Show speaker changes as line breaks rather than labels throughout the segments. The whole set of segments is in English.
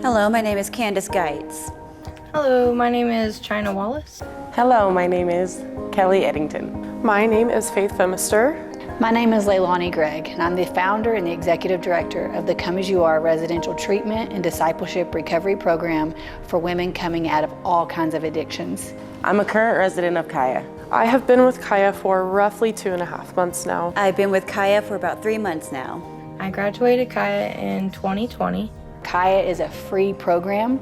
Hello, my name is Candace Geitz.
Hello, my name is China Wallace.
Hello, my name is Kelly Eddington.
My name is Faith Femister.
My name is Leilani Gregg, and I'm the founder and the executive director of the Come As You Are residential treatment and discipleship recovery program for women coming out of all kinds of addictions.
I'm a current resident of Caya.
I have been with Caya for roughly 2.5 months now.
I've been with Caya for about 3 months now.
I graduated Caya in 2020.
Caya is a free program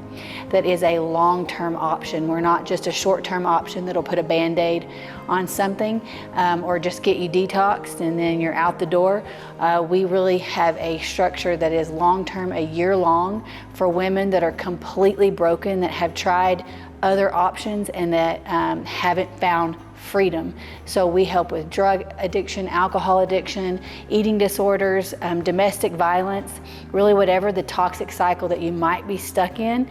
that is a long-term option. We're not just a short-term option that'll put a Band-Aid on something or just get you detoxed and then you're out the door. We really have a structure that is long-term, a year long, for women that are completely broken, that have tried other options and that haven't found freedom. So we help with drug addiction, alcohol addiction, eating disorders, domestic violence, really whatever the toxic cycle that you might be stuck in,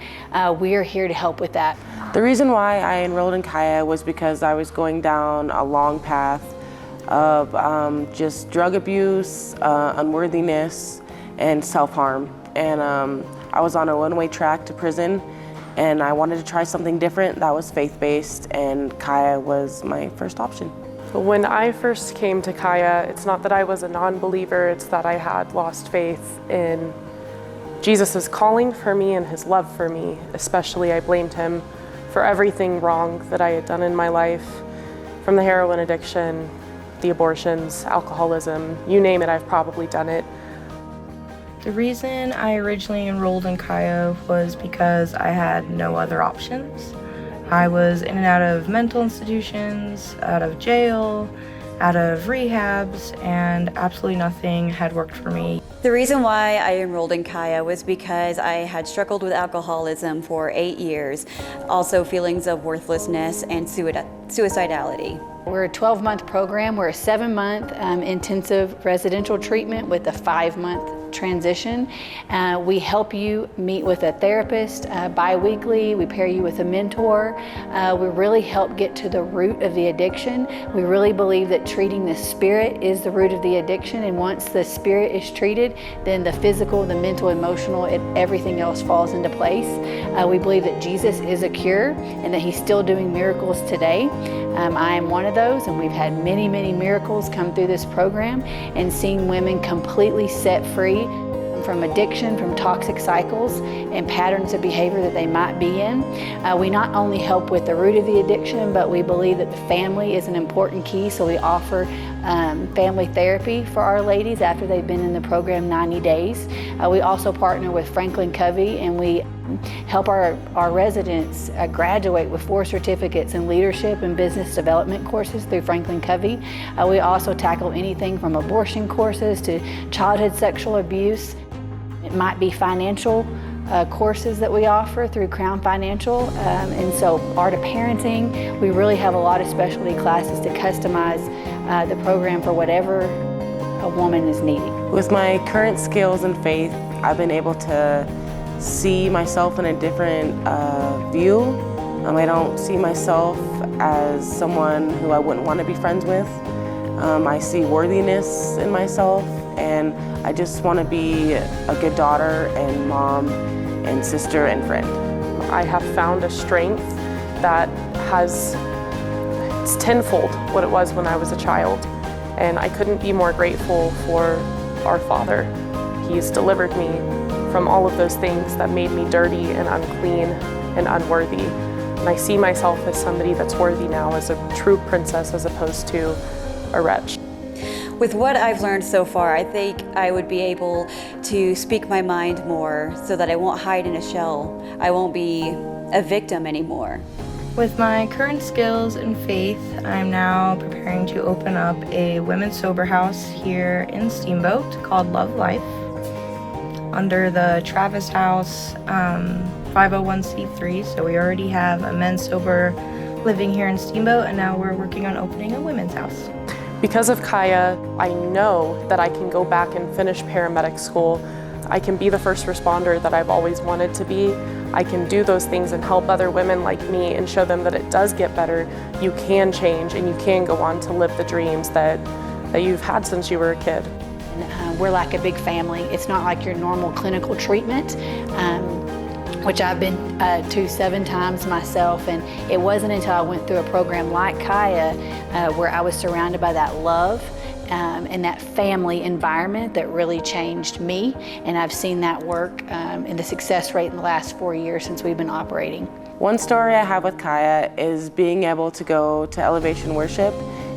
we are here to help with that.
The reason why I enrolled in Caya was because I was going down a long path of just drug abuse, unworthiness, and self-harm. And I was on a one-way track to prison, and I wanted to try something different that was faith-based, and Caya was my first option.
When I first came to Caya, it's not that I was a non-believer, it's that I had lost faith in Jesus' calling for me and his love for me. Especially, I blamed him for everything wrong that I had done in my life, from the heroin addiction, the abortions, alcoholism, you name it, I've probably done it.
The reason I originally enrolled in Caya was because I had no other options. I was in and out of mental institutions, out of jail, out of rehabs, and absolutely nothing had worked for me.
The reason why I enrolled in Caya was because I had struggled with alcoholism for 8 years, also feelings of worthlessness and suicidality.
We're a 12-month program. We're a 7-month intensive residential treatment with a 5-month transition. We help you meet with a therapist bi-weekly. We pair you with a mentor. We really help get to the root of the addiction. We really believe that treating the spirit is the root of the addiction, and once the spirit is treated, then the physical, the mental, emotional, everything else falls into place. We believe that Jesus is a cure and that he's still doing miracles today. I am one of those, and we've had many, many miracles come through this program and seeing women completely set free from addiction, from toxic cycles and patterns of behavior that they might be in. We not only help with the root of the addiction, but we believe that the family is an important key, so we offer family therapy for our ladies after they've been in the program 90 days. We also partner with Franklin Covey, and we help our residents graduate with 4 certificates in leadership and business development courses through Franklin Covey. We also tackle anything from abortion courses to childhood sexual abuse. It might be financial courses that we offer through Crown Financial, and so art of parenting. We really have a lot of specialty classes to customize the program for whatever a woman is needing.
With my current skills and faith, I've been able to see myself in a different view. I don't see myself as someone who I wouldn't want to be friends with. I see worthiness in myself, and I just want to be a good daughter and mom and sister and friend.
I have found a strength that it's tenfold what it was when I was a child, and I couldn't be more grateful for our Father. He's delivered me from all of those things that made me dirty and unclean and unworthy. And I see myself as somebody that's worthy now, as a true princess as opposed to a wretch.
With what I've learned so far, I think I would be able to speak my mind more so that I won't hide in a shell. I won't be a victim anymore.
With my current skills and faith, I'm now preparing to open up a women's sober house here in Steamboat called Love Life, under the Travis House 501c3. So we already have a men's sober living here in Steamboat, and now we're working on opening a women's house.
Because of Caya, I know that I can go back and finish paramedic school. I can be the first responder that I've always wanted to be. I can do those things and help other women like me and show them that it does get better. You can change and you can go on to live the dreams that you've had since you were a kid.
We're like a big family. It's not like your normal clinical treatment. which I've been to 7 times myself. And it wasn't until I went through a program like Caya where I was surrounded by that love and that family environment that really changed me. And I've seen that work in the success rate in the last 4 years since we've been operating.
One story I have with Caya is being able to go to elevation worship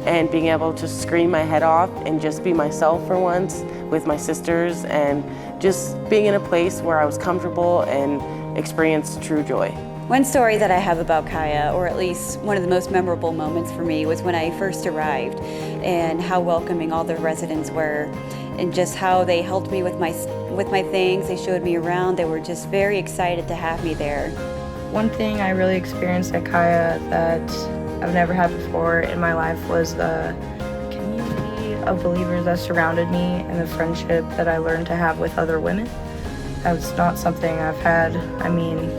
and being able to scream my head off and just be myself for once with my sisters, and just being in a place where I was comfortable and experienced true joy.
One story that I have about Caya, or at least one of the most memorable moments for me, was when I first arrived and how welcoming all the residents were, and just how they helped me with my things. They showed me around. They were just very excited to have me there.
One thing I really experienced at Caya that I've never had before in my life was the community of believers that surrounded me and the friendship that I learned to have with other women. That's not something I've had. I mean,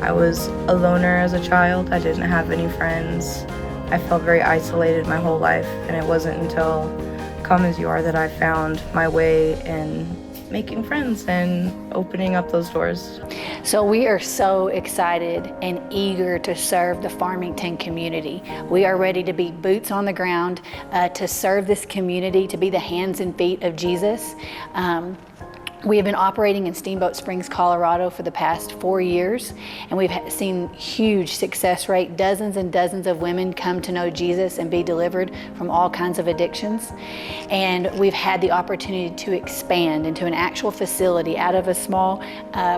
I was a loner as a child. I didn't have any friends. I felt very isolated my whole life, and it wasn't until Come As You Are that I found my way in making friends and opening up those doors.
So we are so excited and eager to serve the Farmington community. We are ready to be boots on the ground, to serve this community, to be the hands and feet of Jesus. We have been operating in Steamboat Springs, Colorado for the past 4 years, and we've seen huge success rate. Dozens and dozens of women come to know Jesus and be delivered from all kinds of addictions. And we've had the opportunity to expand into an actual facility out of a small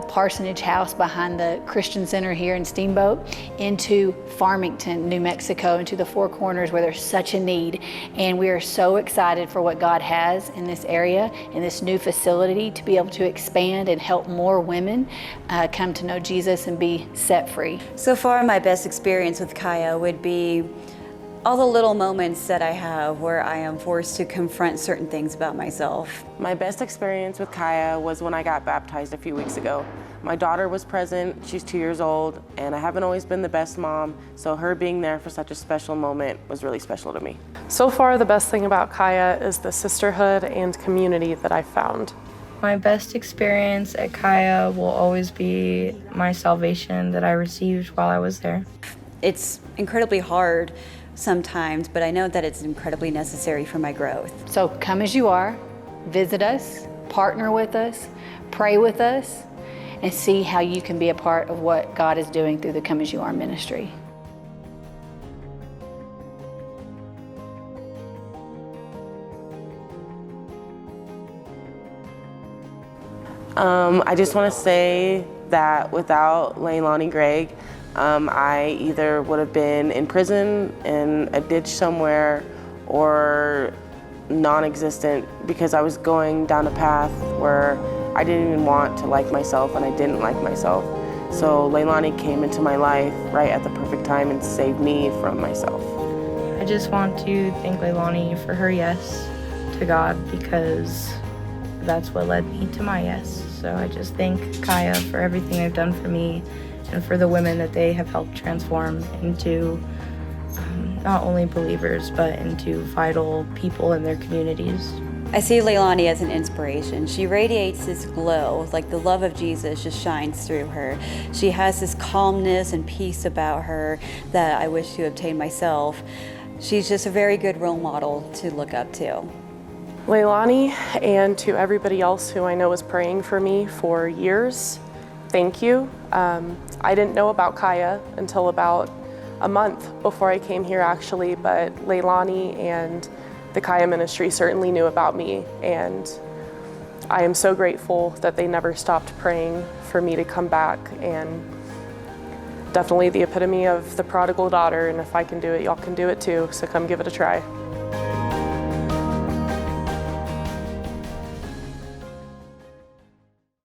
parsonage house behind the Christian Center here in Steamboat into Farmington, New Mexico, into the Four Corners where there's such a need. And we are so excited for what God has in this area, in this new facility, to be able to expand and help more women come to know Jesus and be set free.
So far, my best experience with Caya would be all the little moments that I have where I am forced to confront certain things about myself.
My best experience with Caya was when I got baptized a few weeks ago. My daughter was present, she's 2 years old, and I haven't always been the best mom, so her being there for such a special moment was really special to me.
So far, the best thing about Caya is the sisterhood and community that I found.
My best experience at Caya will always be my salvation that I received while I was there.
It's incredibly hard sometimes, but I know that it's incredibly necessary for my growth.
So come as you are, visit us, partner with us, pray with us, and see how you can be a part of what God is doing through the Come As You Are ministry.
I just want to say that without Leilani Gregg, I either would have been in prison, in a ditch somewhere, or non-existent, because I was going down a path where I didn't even want to like myself, and I didn't like myself. So Leilani came into my life right at the perfect time and saved me from myself.
I just want to thank Leilani for her yes to God, because that's what led me to my yes. So I just thank Caya for everything they've done for me and for the women that they have helped transform into not only believers, but into vital people in their communities.
I see Leilani as an inspiration. She radiates this glow, like the love of Jesus just shines through her. She has this calmness and peace about her that I wish to obtain myself. She's just a very good role model to look up to.
Leilani, and to everybody else who I know is praying for me for years, thank you. I didn't know about Caya until about a month before I came here actually, but Leilani and the Caya ministry certainly knew about me, and I am so grateful that they never stopped praying for me to come back, and definitely the epitome of the prodigal daughter, and if I can do it, y'all can do it too, so come give it a try.